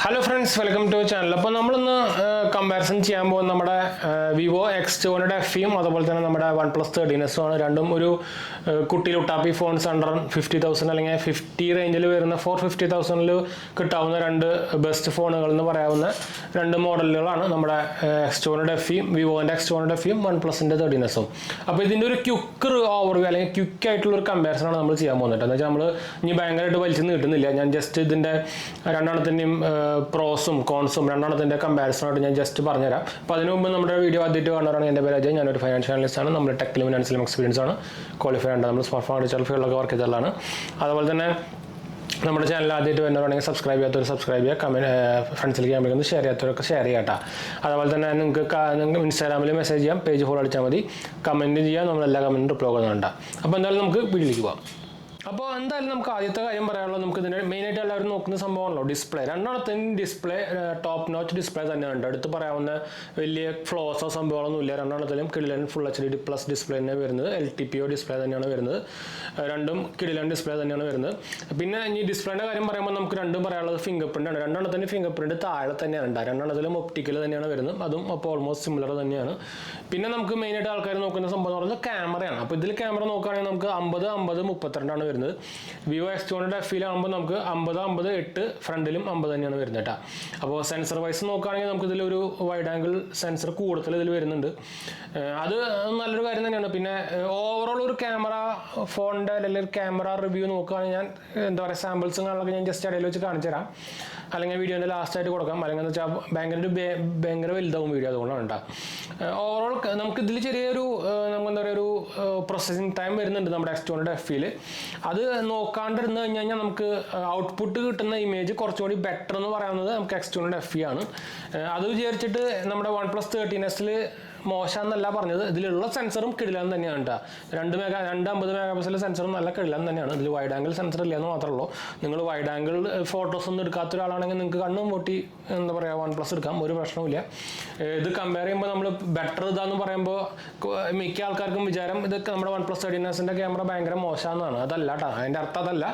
Hello friends, welcome to our channel. അപ്പോൾ നമ്മളൊന്ന് comparison ചെയ്യാൻ പോകുന്ന നമ്മുടെ വിവോ X2 FEയും അതുപോലെ തന്നെ നമ്മുടെ OnePlus 13s ആണ്. രണ്ടും ഒരു കുട്ടി ലുട്ടാപ്പി ഫോൺസ് അണ്ടർ 50,000 അല്ലെങ്കിൽ 50 റേഞ്ചിൽ വരുന്ന 450,000 കിട്ടാവുന്ന രണ്ട് ബെസ്റ്റ് ഫോണുകൾ എന്ന് പറയാവുന്ന രണ്ട് മോഡലുകളാണ് നമ്മുടെ X2 FEയും വിവോൻ്റെ X2 FEയും OnePlusൻ്റെ 13sഉം. അപ്പോൾ ഇതിൻ്റെ ഒരു ക്വിക്ക് ഓവർവ്യൂ അല്ലെങ്കിൽ ക്വിക്ക് ആയിട്ടുള്ള ഒരു കമ്പാരിസൺ ആണ് നമ്മൾ ചെയ്യാൻ പോകുന്നത്. എന്ന് വെച്ചാൽ നമ്മൾ ഇനി ഭയങ്കരമായിട്ട് വലിച്ചൊന്നും കിട്ടുന്നില്ല. ഞാൻ ജസ്റ്റ് ഇതിൻ്റെ രണ്ടെണ്ണത്തിൻ്റെയും പ്രോസും കോൺസും രണ്ടെണ്ണത്തിൻ്റെ കമ്പാരിസണായിട്ട് ഞാൻ ജസ്റ്റ് പറഞ്ഞുതരാം. അപ്പോൾ അതിനു മുമ്പ് നമ്മുടെ വീഡിയോ ആദ്യമായിട്ട് കാണുന്നവരാണ്. എൻ്റെ പേര് അജയ്, ഞാനൊരു ഫൈനാൻഷ്യൽ അനലിസ്റ്റ് ആണ്. നമ്മൾ ടെക്കിലും ഫിനാൻസിലും എക്സ്പീരിയൻസ് ആണ്, ക്വാളിഫൈ ഉണ്ട്. നമ്മൾ സ്മാർട്ട് ഫോൺ ഡിജിറ്റൽ ഫീൽഡിലൊക്കെ വർക്ക് ചെയ്തതാണ്. അതുപോലെ തന്നെ നമ്മുടെ ചാനൽ ആദ്യമായിട്ട് വരുന്നവരാണെങ്കിൽ സബ്സ്ക്രൈബ് ചെയ്യാത്തവർ സബ്സ്ക്രൈബ് ചെയ്യുക, കമൻറ്റ് ഫ്രണ്ട്സിലേക്ക് ആകുമ്പോഴേക്കും ഷെയർ ചെയ്യാത്തവരൊക്കെ ഷെയർ ചെയ്യാം. അതുപോലെ തന്നെ നിങ്ങൾക്ക് ഇൻസ്റ്റാഗ്രാമിൽ മെസ്സേജ് ചെയ്യാം, പേജ് ഫോളോ അടിച്ചാൽ മതി, കമൻറ്റ് ചെയ്യാം, നമ്മളെല്ലാ കമൻറ്റും റിപ്ലൈ കൊടുക്കുന്നുണ്ട്. അപ്പോൾ എന്തായാലും നമുക്ക് വീഡിയോയിലേക്ക് പോകാം. അപ്പോൾ എന്തായാലും നമുക്ക് ആദ്യത്തെ കാര്യം പറയാനുള്ളത്, നമുക്ക് ഇതിൻ്റെ മെയിനായിട്ട് എല്ലാവരും നോക്കുന്ന സംഭവമാണല്ലോ ഡിസ്പ്ലേ. രണ്ടാമത്തേയും ഡിസ്പ്ലേ ടോപ്പ് നോച്ച് ഡിസ്പ്ലേ തന്നെയുണ്ട്. അടുത്ത് പറയാവുന്ന വലിയ ഫ്ലോസോ സംഭവങ്ങളൊന്നും ഇല്ല. രണ്ടാമത്തേലും കിടിലൻ ഫുൾ HD പ്ലസ് ഡിസ്പ്ലേ തന്നെ വരുന്നത്. LTPO ഡിസ്പ്ലേ തന്നെയാണ് വരുന്നത്. രണ്ടും കിടിലൻ ഡിസ്പ്ലേ തന്നെയാണ് വരുന്നത്. പിന്നെ ഇനി ഡിസ്പ്ലേൻ്റെ കാര്യം പറയുമ്പോൾ നമുക്ക് രണ്ടും പറയാനുള്ളത് ഫിംഗർ പ്രിൻ്റ് ആണ്. രണ്ടെണ്ണത്തിന് ഫിംഗർ പ്രിൻ്റ് താഴെ തന്നെയാണ് ഉണ്ടാകുക. രണ്ടെണ്ണത്തിലും ഒപ്റ്റിക്കൽ തന്നെയാണ് വരുന്നത്. അതും അപ്പോൾ ഓൾമോസ്റ്റ് സിമിലർ തന്നെയാണ്. പിന്നെ നമുക്ക് മെയിനായിട്ട് ആൾക്കാർ നോക്കുന്ന സംഭവം എന്ന് പറയുന്നത് ക്യാമറയാണ്. അപ്പോൾ ഇതിൽ ക്യാമറ നോക്കുകയാണെങ്കിൽ നമുക്ക് 50, 50, 32 വരുന്നത്. വിവോ X2 FEയിലാകുമ്പോൾ നമുക്ക് 50, 50, 8 ഫ്രണ്ടിലും 50 തന്നെയാണ് വരുന്നത് കേട്ടോ. അപ്പോൾ സെൻസർ വൈസ് നോക്കുകയാണെങ്കിൽ നമുക്ക് ഇതിലൊരു വൈഡ് ആംഗിൾ സെൻസർ കൂടുതൽ ഇതിൽ വരുന്നുണ്ട്. അത് നല്ലൊരു കാര്യം തന്നെയാണ്. പിന്നെ ഓവറോൾ ഒരു ക്യാമറ ഫോണിൻ്റെ അല്ലെങ്കിൽ ക്യാമറ റിവ്യൂ നോക്കുകയാണെങ്കിൽ ഞാൻ എന്താ പറയുക, സാമ്പിൾസും കാര്യങ്ങളൊക്കെ ഞാൻ ജസ്റ്റ് ഇടയിൽ വെച്ച് കാണിച്ചു തരാം, അല്ലെങ്കിൽ വീഡിയോൻ്റെ ലാസ്റ്റായിട്ട് കൊടുക്കാം. അല്ലെങ്കിൽ എന്ന് വെച്ചാൽ ഭയങ്കര വലുതാവും വീഡിയോ, അതുകൊണ്ടാണ് കേട്ടോ. ഓവറോൾ നമുക്ക് ഇതിൽ ചെറിയൊരു നമുക്ക് എന്താ പറയുക, ഒരു പ്രോസസ്സിങ് ടൈം വരുന്നുണ്ട് നമ്മുടെ X2 FEയിൽ. അത് നോക്കാണ്ടിരുന്ന് കഴിഞ്ഞാൽ നമുക്ക് ഔട്ട്പുട്ട് കിട്ടുന്ന ഇമേജ് കുറച്ചുകൂടി ബെറ്റർ എന്ന് പറയുന്നത് നമുക്ക് X2 FE ആണ്. അത് വിചാരിച്ചിട്ട് നമ്മുടെ OnePlus 13sൽ മോശമെന്നല്ല പറഞ്ഞത്. ഇതിലുള്ള സെൻസറും കിടിലൻ തന്നെയാണ് കേട്ടോ. 250 മെഗാപിക്സൽ സെൻസറും നല്ല കിടിലൻ തന്നെയാണ്. ഇതിൽ വൈഡ് ആംഗിൾ സെൻസർ ഇല്ല എന്ന് മാത്രമേ ഉള്ളൂ. നിങ്ങൾ വൈഡ് ആംഗിൾ ഫോട്ടോസ് ഒന്നും എടുക്കാത്ത ഒരാളാണെങ്കിൽ നിങ്ങൾക്ക് കണ്ണും പൊട്ടി എന്താ പറയുക OnePlus എടുക്കാം, ഒരു പ്രശ്നവുമില്ല. ഇത് കമ്പയർ ചെയ്യുമ്പോൾ നമ്മൾ ബെറ്റർ ഇതാന്ന് പറയുമ്പോൾ മിക്ക ആൾക്കാർക്കും വിചാരം ഇതൊക്കെ നമ്മുടെ OnePlus 13sൻ്റെ ക്യാമറ ഭയങ്കര മോശമെന്നാണ്. അതല്ല കേട്ടോ, അതിൻ്റെ അർത്ഥം അതല്ല.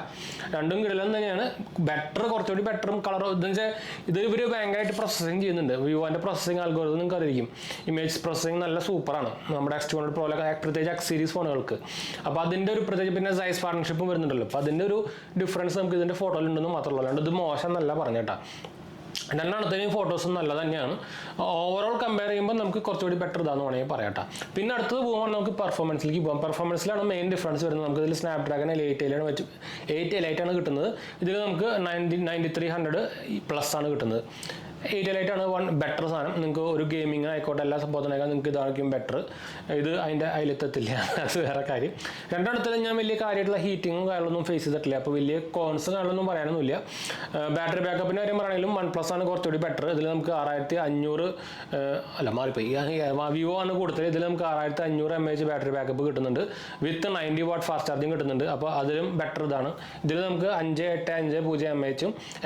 രണ്ടും കിടിലൻ തന്നെയാണ്. ബെറ്റർ, കുറച്ചുകൂടി ബെറ്ററും കളർ ഇതെന്ന് വെച്ചാൽ ഇത് ഇവർ ഭയങ്കരമായിട്ട് പ്രോസസ്സിങ് ചെയ്യുന്നുണ്ട്. വിവോൻ്റെ പ്രോസസ്സിങ് ആൽഗോരിതം നിങ്ങൾക്ക് അറിയിക്കും. ഇമേജ് പ്രോസസ്സിങ് നല്ല സൂപ്പറാണ് നമ്മുടെ X2 Pro, പ്രത്യേകിച്ച് X സീരീസ് ഫോണുകൾക്ക്. അപ്പോൾ അതിൻ്റെ ഒരു പ്രത്യേകിച്ച് പിന്നെ സൈസ് പാർട്ണർഷിപ്പും വരുന്നുണ്ടല്ലോ. അപ്പോൾ അതിൻ്റെ ഒരു ഡിഫറൻസ് നമുക്ക് ഇതിൻ്റെ ഫോട്ടോയിൽ ഉണ്ടെന്ന് മാത്രമല്ല, അല്ലാണ്ട് ഇത് മോശം എന്നല്ല പറഞ്ഞേട്ടാ. രണ്ടാമത്തേയും ഫോട്ടോസും നല്ല തന്നെയാണ്. ഓവറോൾ കമ്പയർ ചെയ്യുമ്പോൾ നമുക്ക് കുറച്ചുകൂടി ബെറ്റർ ഇതാന്ന് വേണമെങ്കിൽ പറയാം. പിന്നെ അടുത്തത് പോകുമ്പോൾ നമുക്ക് പെർഫോമൻസിലേക്ക് പോകാം. പെർഫോമൻസിലാണ് മെയിൻ ഡിഫറൻസ് വരുന്നത്. നമുക്ക് ഇതിൽ സ്നാപ്ഡ്രാഗൺ 888 ആണ് കിട്ടുന്നത്. ഇതിൽ നമുക്ക് 9300 പ്ലസ് ആണ് കിട്ടുന്നത്. 888 ആണ് ബെറ്റർ സാധനം. നിങ്ങൾക്ക് ഒരു ഗെയിമിങ് ആയിക്കോട്ടെ എല്ലാ സംഭവത്തിനേക്കാൾ നിങ്ങൾക്ക് ഇതായിരിക്കും ബെറ്റർ. ഇത് അതിൻ്റെ അതിലെത്തത്തില്ല, അത് വേറെ കാര്യം. രണ്ടെണ്ണത്തിലും ഞാൻ വലിയ കാര്യമായിട്ടുള്ള ഹീറ്റിങ്ങും കാര്യങ്ങളൊന്നും ഫേസ് ചെയ്തിട്ടില്ല. അപ്പോൾ വലിയ കോൺസ് കാര്യങ്ങളൊന്നും പറയാനൊന്നുമില്ല. ബാറ്ററി ബാക്കപ്പിൻ്റെ കാര്യം പറയുകയാണെങ്കിലും OnePlus ആണ് കുറച്ചുകൂടി ബെറ്റർ. ഇതിൽ നമുക്ക് 6500 അല്ല മാറിപ്പോയി, വിവോ ആണ് കൂടുതൽ. ഇതിൽ നമുക്ക് 6500 mAh ബാറ്ററി ബാക്കപ്പ് കിട്ടുന്നുണ്ട്. വിത്ത് 90 വാട്ട് ഫാസ്റ്റ് ചാർജിങ് കിട്ടുന്നുണ്ട്. അപ്പോൾ അതിലും ബെറ്റർ ഇതാണ്. ഇതിൽ നമുക്ക് 5850 mAh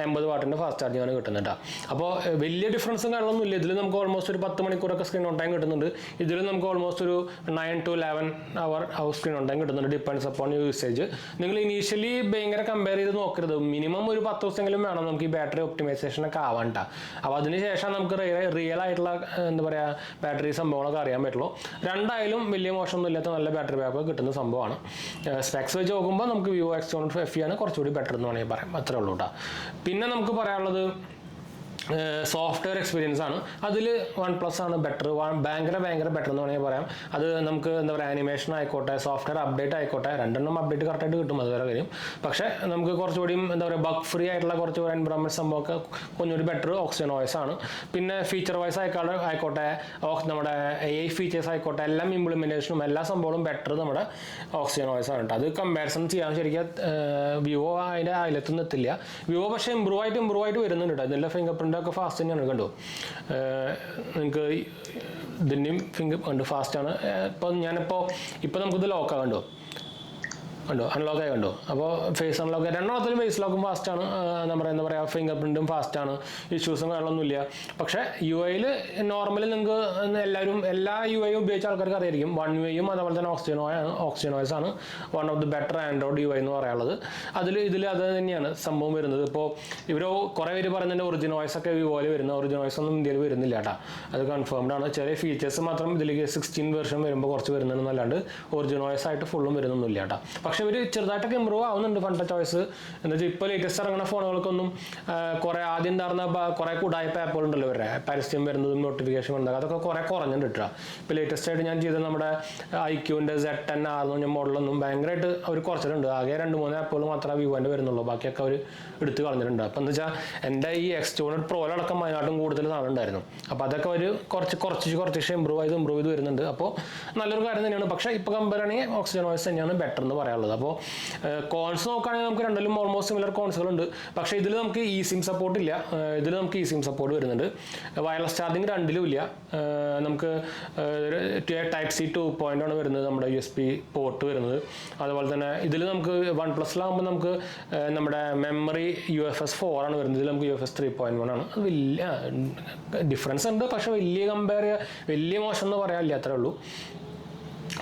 80 വാട്ടിൻ്റെ ഫാസ്റ്റ് ചാർജിങ് ആണ് കിട്ടുന്നുണ്ട്. അപ്പോൾ വലിയ ഡിഫറൻസും കാര്യങ്ങളൊന്നും ഇല്ല. ഇതിൽ നമുക്ക് ഓൾമോസ്റ്റ് ഒരു 10 മണിക്കൂറൊക്കെ സ്ക്രീൻ ഓൺ ടൈം കിട്ടുന്നുണ്ട്. ഇതിൽ നമുക്ക് ഓൾമോസ്റ്റ് ഒരു 9 to 11 hour screen on time കിട്ടുന്നുണ്ട്, ഡിപ്പെൻഡ്സ് അപ്പോൺ യൂസേജ്. നിങ്ങൾ ഇനീഷ്യലി ഭയങ്കര കമ്പയർ ചെയ്ത് നോക്കരുത്. മിനിമം ഒരു 10 ദിവസമെങ്കിലും വേണം നമുക്ക് ഈ ബാറ്ററി ഒപ്റ്റിമൈസേഷനൊക്കെ ആവാണ്ട. അപ്പോൾ അതിനുശേഷം നമുക്ക് റിയൽ ആയിട്ടുള്ള എന്താ പറയുക ബാറ്ററി സംഭവങ്ങളൊക്കെ അറിയാൻ പറ്റുള്ളൂ. രണ്ടായാലും വലിയ മോശമൊന്നും ഇല്ലാത്ത നല്ല ബാറ്ററി ബാക്കപ്പ് കിട്ടുന്ന സംഭവമാണ്. സ്പെക്സ് വെച്ച് നോക്കുമ്പോൾ നമുക്ക് വിവോ X2 FE ആണ് കുറച്ചുകൂടി ബെറ്റർ എന്ന് വേണമെങ്കിൽ പറയാം. അത്രേ ഉള്ളൂ കേട്ടോ. പിന്നെ നമുക്ക് പറയാനുള്ളത് സോഫ്റ്റ്വെയർ എക്സ്പീരിയൻസ് ആണ്. അതിൽ OnePlus ആണ് ബെറ്റർ, ഭയങ്കര ബെറ്റർ എന്ന് വേണമെങ്കിൽ പറയാം. അത് നമുക്ക് എന്താ പറയുക, ആനിമേഷൻ ആയിക്കോട്ടെ, സോഫ്റ്റ്വെയർ അപ്ഡേറ്റ് ആയിക്കോട്ടെ, രണ്ടെണ്ണം അപ്ഡേറ്റ് കറക്റ്റായിട്ട് കിട്ടും, അത് വേറെ കാര്യം. പക്ഷേ നമുക്ക് കുറച്ചുകൂടി എന്താ പറയുക ബഗ് ഫ്രീ ആയിട്ടുള്ള കുറച്ച് എൻവറോൺമെൻറ്റ് സംഭവമൊക്കെ കുറച്ചുകൂടി ബെറ്റർ ഓക്സിജൻ OS ആണ്. പിന്നെ ഫീച്ചർ വൈസ് ആയിക്കോട്ടെ, നമ്മുടെ AI ഫീച്ചേഴ്സ് ആയിക്കോട്ടെ, എല്ലാം ഇംപ്ലിമെൻറ്റേഷനും എല്ലാ സംഭവങ്ങളും ബെറ്റർ നമ്മുടെ ഓക്സിജൻ OS ആണ് കേട്ടോ. അത് കമ്പാരിസൺ ചെയ്യാൻ ശരിക്കും വിവോ അതിൻ്റെ അതിലെത്തൊന്നും എത്തില്ല. വിവോ പക്ഷേ ഇമ്പ്രൂവ് ആയിട്ട് വരുന്നുണ്ട് കേട്ടോ. ഇതിൻ്റെ ഫിംഗർ പ്രിൻ്റ് ഒക്കെ ഫാസ്റ്റ് തന്നെയാണ്, കണ്ടോ. നിങ്ങൾക്ക് ഇതിൻ്റെയും ഫിംഗർ ഉണ്ട്, ഫാസ്റ്റാണ്. ഇപ്പോൾ നമുക്കിത് ലോക്കാണ്, കണ്ടോ. ഉണ്ടോ, അൺലോക്ക് ആയി കണ്ടോ. അപ്പോൾ ഫേസ് അൺലോക്ക് രണ്ടെണ്ണത്തിലും ഫേസ് ലോക്കും ഫാസ്റ്റാണ്, നമ്മുടെ എന്താ പറയുക ഫിംഗർ പ്രിൻറ്റും ഫാസ്റ്റാണ്, ഇഷ്യൂസും കാര്യങ്ങളൊന്നുമില്ല. പക്ഷേ UI നോർമലി നിങ്ങൾക്ക് എല്ലാവരും എല്ലാ UI ഉപയോഗിച്ച ആൾക്കാർക്ക് അറിയായിരിക്കും. വൺ യുയും അതുപോലെ തന്നെ ഓക്സിജനോയ്സ് ആണ് one of the better Android UI എന്ന് പറയാനുള്ളത്. ഇതിൽ അത് തന്നെയാണ് സംഭവം വരുന്നത്. ഇപ്പോൾ ഇവർ കുറേ പേര് പറയുന്നുണ്ട് ഒറിജിനോയ്സ് ഒക്കെ വിവോയിൽ വരുന്നത്, ഒറിജിനോയ്സ് ഒന്നും ഇന്ത്യയിൽ വരുന്നില്ല കേട്ടോ, അത് കൺഫേംഡ് ആണ്. ചെറിയ ഫീച്ചേഴ്സ് മാത്രം ഇതിലേക്ക് 16 വെർഷൻ വരുമ്പോൾ കുറച്ച് വരുന്നുണ്ടെന്നല്ലാണ്ട് ഒറിജിനോയ്സ് ആയിട്ട് ഫുള്ളും വരുന്നൊന്നുമില്ല കേട്ടോ. പക്ഷേ ഇവർ ചെറുതായിട്ടൊക്കെ ഇമ്പ്രൂവ് ആവുന്നുണ്ട് ഫണ്ട ചോയ്സ്. എന്താ വെച്ചാൽ ഇപ്പോൾ ലേറ്റസ്റ്റ് ഇറങ്ങുന്ന ഫോണുകൾക്കൊന്നും കുറേ ആദ്യം ഉണ്ടായിരുന്ന കുറേ കൂടായ്പ ആപ്പുകൾ ഉണ്ടല്ലോ ഇവരുടെ പരസ്യം വരുന്നതും നോട്ടിഫിക്കേഷൻ ഉണ്ടാകും, അതൊക്കെ കുറേ കുറഞ്ഞിട്ട് കിട്ടുക. ഇപ്പോൾ ലേറ്റസ്റ്റ് ആയിട്ട് ഞാൻ ചെയ്തത് നമ്മുടെ iQൻ്റെ Z10 R മോഡലൊന്നും ഭയങ്കരമായിട്ട് അവർ കുറച്ചിട്ടുണ്ട്. ആകെ 2-3 ആപ്പുകൾ മാത്രമേ വിവോൻ്റെ വരുന്നുള്ളൂ, ബാക്കിയൊക്കെ അവർ എടുത്ത് കളഞ്ഞിട്ടുണ്ട്. അപ്പോൾ എന്താ വെച്ചാൽ എൻ്റെ ഈ X200 പ്രോയിലടക്കം അതിനായിട്ടും കൂടുതൽ സാധനം ഉണ്ടായിരുന്നു. അപ്പോൾ അതൊക്കെ അവർ കുറച്ച് ഇമ്പ്രൂവ് ചെയ്ത് വരുന്നുണ്ട്. അപ്പോൾ നല്ലൊരു കാര്യം തന്നെയാണ്. പക്ഷേ ഇപ്പോൾ കമ്പയർ ആണെങ്കിൽ ഓക്സിജനോയ്സ് തന്നെയാണ് ബെറ്റർ എന്ന് പറയാനുള്ളത്. അപ്പോൾ കോൺസ് നോക്കുകയാണെങ്കിൽ നമുക്ക് രണ്ടിലും ഓൾമോസ്റ്റ് സിമിലർ കോൺസുകളുണ്ട്. പക്ഷേ ഇതിൽ നമുക്ക് eSIM സപ്പോർട്ട് ഇല്ല. ഇതിൽ നമുക്ക് eSIM സപ്പോർട്ട് വരുന്നുണ്ട്. വയർലെസ് ചാർജിങ് രണ്ടിലും ഇല്ല. നമുക്ക് Type-C 2.0 ആണ് വരുന്നത്, നമ്മുടെ USB പോർട്ട് വരുന്നത്. അതുപോലെ തന്നെ ഇതിൽ നമുക്ക് OnePlus-ലാകുമ്പോൾ നമുക്ക് നമ്മുടെ മെമ്മറി UFS 4 ആണ് വരുന്നത്, ഇതിൽ നമുക്ക് UFS 3.1 ആണ്. അത് വലിയ ഡിഫറൻസ് ഉണ്ട്, പക്ഷേ വലിയ മോശം എന്ന് പറയാനില്ല, അത്രേ ഉള്ളൂ.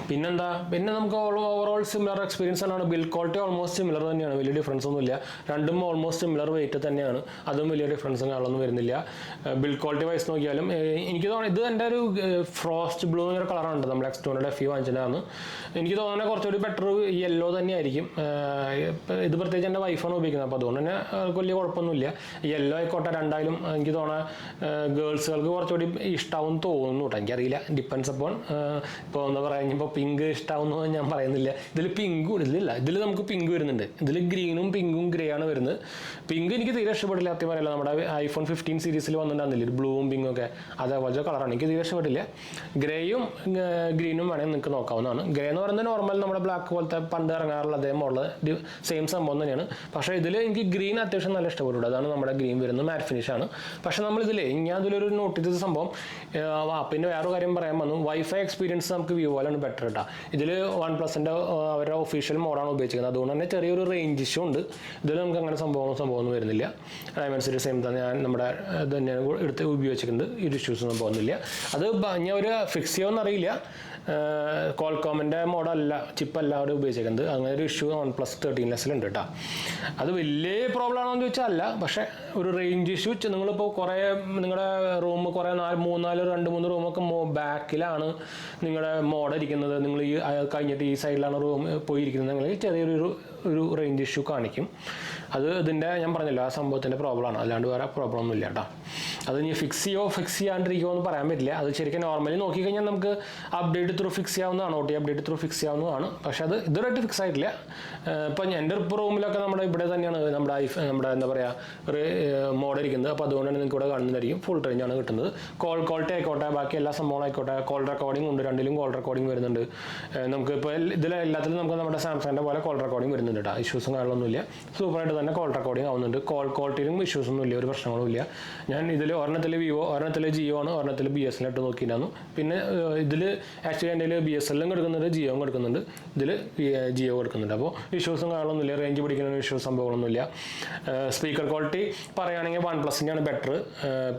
പിന്നെ നമുക്ക് ഓവറോൾ സിമിലർ എക്സ്പീരിയൻസ് ആണ്. ബിൽഡ് ക്വാളിറ്റി ഓൾമോസ്റ്റ് സിമിലർ തന്നെയാണ്, വലിയ ഡിഫറൻസ് ഒന്നുമില്ല. രണ്ടും ഓൾമോസ്റ്റ് സിമിലർ വെയിറ്റ് തന്നെയാണ്, അതും വലിയ ഡിഫറൻസും കാണൊന്നും വരുന്നില്ല. ബിൽഡ് ക്വാളിറ്റി വൈസ് നോക്കിയാലും എനിക്ക് തോന്നുന്നു ഇത് എൻ്റെ ഒരു ഫ്രോസ്റ്റ് ബ്ലൂ എന്നൊരു കളറാണ് നമ്മൾ X200 FE വാങ്ങിച്ചതാണ്. എനിക്ക് തോന്നുന്നത് കുറച്ചുകൂടി ബെറ്റർ യെല്ലോ തന്നെയായിരിക്കും. ഇത് പ്രത്യേകിച്ച് എൻ്റെ വൈഫാണ് ഉപയോഗിക്കുന്നത്, അപ്പോൾ അതുകൊണ്ട് തന്നെ വലിയ കുഴപ്പമൊന്നുമില്ല. യെല്ലോ ആയിക്കോട്ടെ രണ്ടായാലും എനിക്ക് തോന്നുന്നത് ഗേൾസുകൾക്ക് കുറച്ചുകൂടി ഇഷ്ടമാവും തോന്നുന്നു കേട്ടോ, എനിക്കറിയില്ല, ഡിപ്പെൻസ് അപ്പോൾ. ഇപ്പോൾ എന്താ പറയുക, ഇപ്പോൾ പിങ്ക് ഇഷ്ടമാവുന്നു ഞാൻ പറയുന്നില്ല. ഇതിൽ പിങ്കും ഇതിലില്ല, ഇതിൽ നമുക്ക് പിങ്ക് വരുന്നുണ്ട്. ഇതിൽ ഗ്രീനും പിങ്കും ഗ്രേ ആണ് വരുന്നത്. പിങ്ക് എനിക്ക് തീരെ ഇഷ്ടപ്പെട്ടില്ല, അത്യം പറയില്ല. നമ്മുടെ iPhone 15 സീരീസിൽ വന്നിട്ടുണ്ടായിരുന്നില്ല ബ്ലൂവും പിങ്കും ഒക്കെ, അതേപോലത്തെ കളറാണ്, എനിക്ക് തീരെ ഇഷ്ടപ്പെട്ടില്ല. ഗ്രേയും ഗ്രീനും വേണമെങ്കിൽ നിങ്ങൾക്ക് നോക്കാവുന്നതാണ്. ഗ്രേ എന്ന് പറയുന്നത് നോർമൽ നമ്മുടെ ബ്ലാക്ക് പോലത്തെ പണ്ട് ഇറങ്ങാറുള്ള അതേ മോഡൽ സെയിം സംഭവം തന്നെയാണ്. പക്ഷേ ഇതിൽ എനിക്ക് ഗ്രീൻ അത്യാവശ്യം നല്ല ഇഷ്ടപ്പെട്ടു. അതാണ് നമ്മുടെ ഗ്രീൻ വരുന്നത്, മാറ്റ് ഫിനിഷ് ആണ്. പക്ഷേ ഞാൻ ഇതിലൊരു നോട്ട് ചെയ്ത സംഭവം, പിന്നെ വേറൊരു കാര്യം പറയാൻ വന്നു, വൈഫൈ എക്സ്പീരിയൻസ് നമുക്ക് വിവോയിലാണ് ബെറ്റർ കേട്ടോ. ഇതിൽ OnePlus-ൻ്റെ അവരുടെ ഒഫീഷ്യൽ മോഡാണ് ഉപയോഗിച്ചിരിക്കുന്നത്, അതുകൊണ്ട് തന്നെ ചെറിയൊരു റേഞ്ച് ഇഷ്യൂ ഉണ്ട്. ഇതിൽ നമുക്ക് അങ്ങനെ സംഭവമൊന്നും വരുന്നില്ല. ഡയമണ്ട്സിൻ്റെ സെയിം തന്നെ ഞാൻ നമ്മുടെ ഇത് തന്നെയാണ് എടുത്ത് ഉപയോഗിച്ചിട്ടുണ്ട്, ഈ ഇഷ്യൂസ് ഒന്നും പോകുന്നില്ല. അത് ഞാൻ ഒരു ഫിക്സ് ചെയ്യുമെന്ന് അറിയില്ല. കോൾകോമിൻ്റെ മോഡല്ല, ചിപ്പല്ല അവിടെ ഉപയോഗിച്ചിരിക്കുന്നത്. അങ്ങനെ ഒരു ഇഷ്യൂ OnePlus 13 ഉണ്ട് കേട്ടോ. അത് വലിയ പ്രോബ്ലം ആണോ എന്ന് ചോദിച്ചാൽ അല്ല, പക്ഷേ ഒരു റേഞ്ച് ഇഷ്യൂ. നിങ്ങളിപ്പോൾ നിങ്ങളുടെ റൂം കുറേ 2-3 റൂമൊക്കെ ബാക്കിലാണ് നിങ്ങളുടെ മോഡ് ഇരിക്കുന്നത്, നിങ്ങൾ ഈ കഴിഞ്ഞിട്ട് ഈ സൈഡിലാണ് റൂം പോയിരിക്കുന്നത്, നിങ്ങൾ ചെറിയൊരു റേഞ്ച് ഇഷ്യൂ കാണിക്കും. അത് ഇതിൻ്റെ ഞാൻ പറഞ്ഞല്ലോ ആ സംഭവത്തിൻ്റെ പ്രോബ്ലമാണ്, അല്ലാണ്ട് വേറെ പ്രോബ്ലം ഒന്നും ഇല്ല കേട്ടോ. അത് ഇനി ഫിക്സ് ചെയ്യാണ്ടിരിക്കുമോ എന്ന് പറയാൻ പറ്റില്ല. അത് ശരിക്കും നോർമലി നോക്കിക്കഴിഞ്ഞാൽ നമുക്ക് അപ്ഡേറ്റ് ത്രൂ ഫിക്സ് ചെയ്യാവുന്നതാണ്, OT അപ്ഡേറ്റ് ത്രൂ ഫിക്സ് ചെയ്യാവുന്നതാണ്. പക്ഷേ അത് ഇതുവരെയായിട്ട് ഫിക്സ് ആയിട്ടില്ല. ഇപ്പം എൻ്റെ റൂമിലൊക്കെ നമ്മുടെ ഇവിടെ തന്നെയാണ് നമ്മുടെ എന്താ പറയുക മോഡ് ഇരിക്കുന്നത്. അപ്പോൾ അതുകൊണ്ട് തന്നെ നിങ്ങൾക്ക് ഇവിടെ കാണുന്നതായിരിക്കും ഫുൾ റേഞ്ചാണ് കിട്ടുന്നത്. കോൾ ക്വാളിറ്റി ആയിക്കോട്ടെ, ബാക്കി എല്ലാ സംഭവങ്ങളായിക്കോട്ടെ, കോൾ റെക്കോർഡിംഗ് ഉണ്ട്, രണ്ടിലും കോൾ റെക്കോർഡിംഗ് വരുന്നുണ്ട്. നമുക്ക് ഇപ്പോൾ എല്ലാത്തിലും നമുക്ക് നമ്മുടെ സാംസങ്ങിൻ്റെ പോലെ കോൾ റെക്കോർഡിംഗ് വരുന്നുണ്ട് കേട്ടോ. ഇഷ്യൂസും കാര്യങ്ങളൊന്നുമില്ല, സൂപ്പറായിട്ട് തന്നെ കോൾ റെക്കോർഡിംഗ് ആവുന്നുണ്ട്. കോൾ ക്വാളിറ്റിയിലും ഇഷ്യൂസൊന്നും ഇല്ല, ഒരു പ്രശ്നങ്ങളും ഇല്ല. ഞാൻ ഇതിൽ ഒരെണ്ണത്തിൽ വിവോ, ഒരെണ്ണത്തിൽ ജിയോ ആണ്, ഒരെണ്ണത്തിൽ BSNL ഇട്ട് നോക്കിയിട്ടുണ്ടായിരുന്നു. പിന്നെ ഇതിൽ ആക്ച്വലി എൻ്റെ BSNL എടുക്കുന്നുണ്ട്, ജിയോയും എടുക്കുന്നുണ്ട്, ഇതിൽ ജിയോ എടുക്കുന്നുണ്ട്. അപ്പോൾ ഇഷ്യൂസും കാര്യങ്ങളൊന്നുമില്ല, റേഞ്ച് പിടിക്കുന്ന ഇഷ്യൂസ് സംഭവങ്ങളൊന്നുമില്ല. സ്പീക്കർ ക്വാളിറ്റി പറയുകയാണെങ്കിൽ OnePlus-നെയാണ് ബെറ്റർ.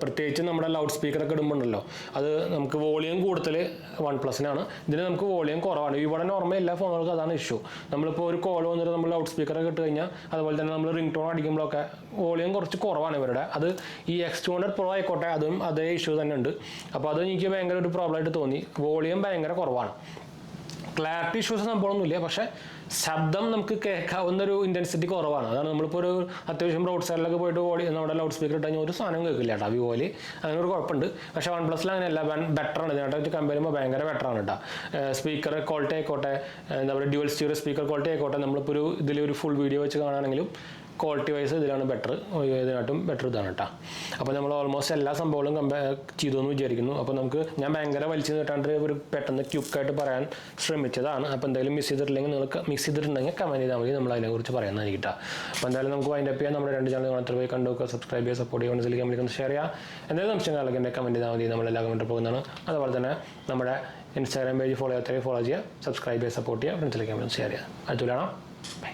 പ്രത്യേകിച്ച് നമ്മുടെ ലൗഡ് സ്പീക്കറൊക്കെ ഇടുമ്പോണ്ടല്ലോ, അത് നമുക്ക് വോളിയം കൂടുതൽ OnePlus-നാണ്. ഇതിന് നമുക്ക് വോളിയം കുറവാണ്. ഇവിടെ നോർമൽ എല്ലാ ഫോണുകൾക്കും അതാണ് ഇഷ്യൂ. നമ്മളിപ്പോൾ ഒരു കോൾ വന്നിട്ട് നമ്മൾ ലൗഡ് സ്പീക്കറൊക്കെ ഇട്ട് കഴിഞ്ഞാൽ, അതുപോലെ തന്നെ നമ്മൾ റിംഗ് ടോൺ അടിക്കുമ്പോഴൊക്കെ വോളിയം കുറച്ച് കുറവാണ് ഇവരുടെ. അത് ഈ X200 Pro ആയിക്കോട്ടെ, അതും അതേ ഇഷ്യൂ തന്നെ ഉണ്ട്. അപ്പോൾ അത് എനിക്ക് ഭയങ്കര ഒരു പ്രോബ്ലമായിട്ട് തോന്നി. വോളിയം ഭയങ്കര കുറവാണ്. ക്ലാരിറ്റി ഇഷ്യൂസ് സംഭവമൊന്നുമില്ല, പക്ഷേ ശബ്ദം നമുക്ക് കേൾക്കാവുന്ന ഒരു ഇൻറ്റൻസിറ്റി കുറവാണ്. അതാണ് നമ്മളിപ്പോൾ ഒരു അത്യാവശ്യം റോഡ് സൈഡിലൊക്കെ പോയിട്ട് നമ്മുടെ ലൗഡ് സ്പീക്കർ ഇട്ട് കഴിഞ്ഞാൽ ഒരു സാധനം കേൾക്കില്ല കേട്ടോ വിവോയിൽ. അങ്ങനെ ഒരു കുഴപ്പമുണ്ട്. പക്ഷേ OnePlus-ൽ അങ്ങനെയല്ല, ബെറ്ററാണ്. ഇതിനായിട്ട് കമ്പയർ ചെയ്യുമ്പോൾ ഭയങ്കര ബെറ്ററാണ് കേട്ടോ. സ്പീക്കർ ക്വാളിറ്റി ആയിക്കോട്ടെ, എന്താ പറയുക ഡ്യുവൽ സ്റ്റീരിയോ സ്പീക്കർ ക്വാളിറ്റി ആയിക്കോട്ടെ, നമ്മളിപ്പോൾ ഇതിലൊരു ഫുൾ വീഡിയോ വെച്ച് കാണുകയാണെങ്കിലും ക്വാളിറ്റി വൈസ് ഇതിലാണ് ബെറ്റർ, ഇതിനായിട്ടും ബെറ്റർ ഇതാണ് കേട്ടോ. അപ്പോൾ നമ്മൾ ഓൾമോസ്റ്റ് എല്ലാ സംഭവങ്ങളും ചെയ്തു എന്ന് വിചാരിക്കുന്നു. അപ്പോൾ ഞാൻ ഭയങ്കര വലിച്ചു നീട്ടാണ്ട് ഒരു പെട്ടെന്ന് ക്യുക്കായിട്ട് പറയാൻ ശ്രമിച്ചതാണ്. അപ്പോൾ എന്തായാലും മിസ് ചെയ്തിട്ടുണ്ടെങ്കിൽ കമൻറ്റ് ചെയ്താൽ മതി, നമ്മൾ അതിനെക്കുറിച്ച് പറയുന്നതായിരിക്കും കേട്ടോ. അപ്പോൾ എന്തായാലും നമുക്ക് വൈൻഡ് അപ്പ് ചെയ്യാം. നമ്മുടെ 2 ചാനൽ മാത്രം പോയി കണ്ടുവെക്കുക, സബ്സ്ക്രൈബ് ചെയ്യുക, സപ്പോർട്ട് ചെയ്യുക, ഫ്രണ്ട്സിലേക്ക് കമ്പനിക്ക് ഷെയർ ചെയ്യുക. എന്തായാലും സംശയങ്ങളൊക്കെ എൻ്റെ കമൻറ്റ് ചെയ്താൽ മതി, നമ്മളെല്ലാ കമൻറ്റ് പോകുന്നതാണ്. അതുപോലെ തന്നെ നമ്മുടെ ഇൻസ്റ്റാഗ്രാം പേജ് ഫോളോ ചെയ്യുക, സബ്സ്ക്രൈബ് ചെയ്യുക, സപ്പോർട്ട് ചെയ്യുക, ഫ്രണ്ട്സിലേക്ക് കമ്പനി ഷെയർ ചെയ്യുക. അടുത്ത ബൈ.